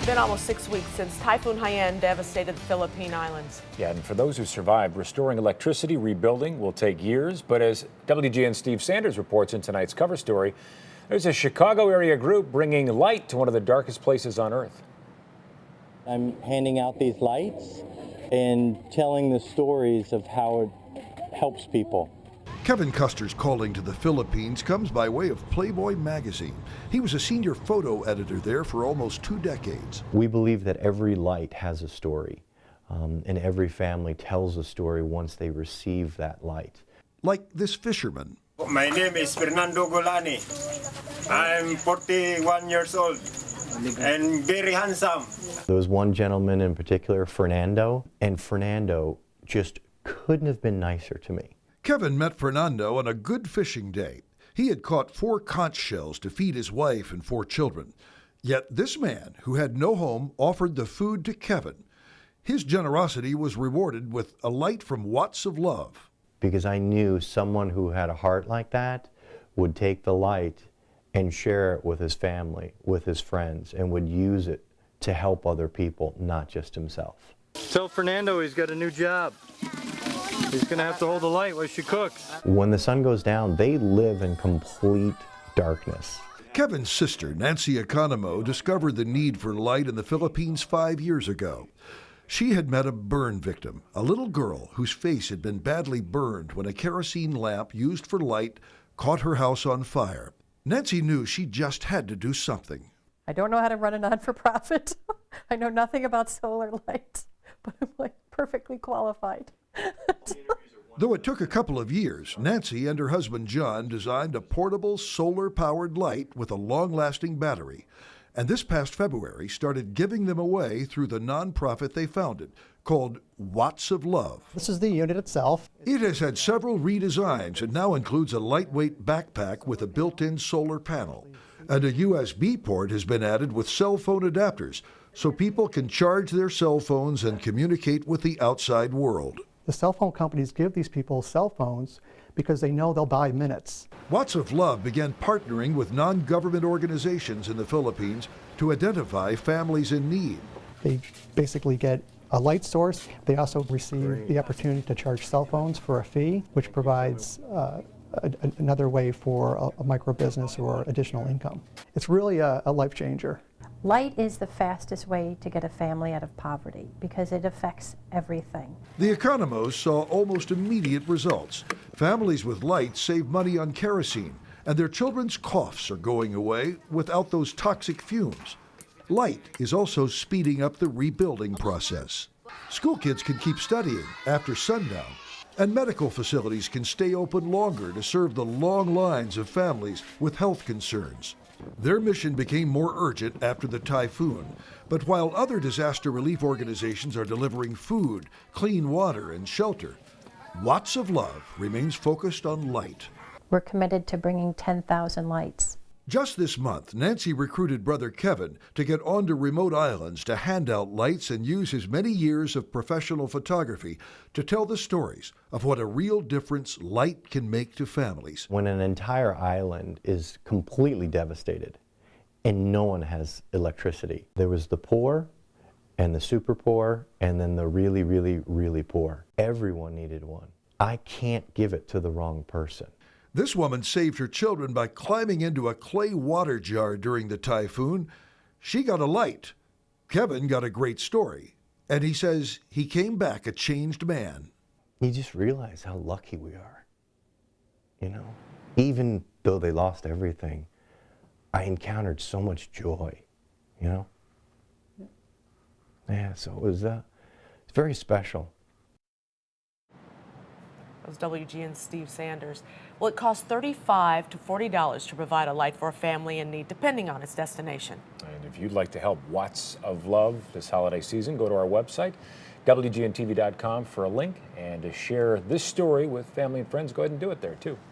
been almost 6 weeks since Typhoon Haiyan devastated the Philippine Islands. Yeah, and for those who survived, restoring electricity rebuilding will take years. But as WGN Steve Sanders reports in tonight's cover story, there's a Chicago area group bringing light to one of the darkest places on Earth. I'm handing out these lights and telling the stories of how it helps people. Kevin Custer's calling to the Philippines comes by way of Playboy magazine. He was a senior photo editor there for almost 2 decades. We believe that every light has a story, and every family tells a story once they receive that light. Like this fisherman. My name is Fernando Golani. I'm 41 years old and very handsome. There was one gentleman in particular, Fernando, and Fernando just couldn't have been nicer to me. Kevin met Fernando on a good fishing day. He had caught 4 conch shells to feed his wife and 4 children. Yet this man, who had no home, offered the food to Kevin. His generosity was rewarded with a light from Watts of Love. Because I knew someone who had a heart like that would take the light and share it with his family, with his friends, and would use it to help other people, not just himself. Tell Fernando he's got a new job. He's going to have to hold the light while she cooks. When the sun goes down, they live in complete darkness. Kevin's sister, Nancy Economo, discovered the need for light in the Philippines 5 years ago. She had met a burn victim, a little girl whose face had been badly burned when a kerosene lamp used for light caught her house on fire. Nancy knew she just had to do something. I don't know how to run a non-for-profit. I know nothing about solar light, but I'm like perfectly qualified. Though it took a couple of years, Nancy and her husband John designed a portable solar-powered light with a long-lasting battery. And this past February started giving them away through the nonprofit they founded, called Watts of Love. This is the unit itself. It has had several redesigns and now includes a lightweight backpack with a built-in solar panel. And a USB port has been added with cell phone adapters, so people can charge their cell phones and communicate with the outside world. The cell phone companies give these people cell phones because they know they'll buy minutes. Watts of Love began partnering with non-government organizations in the Philippines to identify families in need. They basically get a light source. They also receive the opportunity to charge cell phones for a fee, which provides another way for a micro business or additional income. It's really a life changer. Light is the fastest way to get a family out of poverty because it affects everything. The Economos saw almost immediate results. Families with light save money on kerosene, and their children's coughs are going away without those toxic fumes. Light is also speeding up the rebuilding process. School kids can keep studying after sundown, and medical facilities can stay open longer to serve the long lines of families with health concerns. Their mission became more urgent after the typhoon, but while other disaster relief organizations are delivering food, clean water, and shelter, Watts of Love remains focused on light. We're committed to bringing 10,000 lights. Just this month, Nancy recruited brother Kevin to get onto remote islands to hand out lights and use his many years of professional photography to tell the stories of what a real difference light can make to families. When an entire island is completely devastated and no one has electricity, there was the poor and the super poor and then the really, really, really poor. Everyone needed one. I can't give it to the wrong person. This woman saved her children by climbing into a clay water jar during the typhoon. She got a light. Kevin got a great story. And he says he came back a changed man. You just realize how lucky we are. You know, even though they lost everything, I encountered so much joy, you know? Yeah, so it was it's very special. That was WGN's Steve Sanders. Well, it costs $35 to $40 to provide a light for a family in need, depending on its destination. And if you'd like to help Watts of Love this holiday season, go to our website, WGNTV.com, for a link. And to share this story with family and friends, go ahead and do it there, too.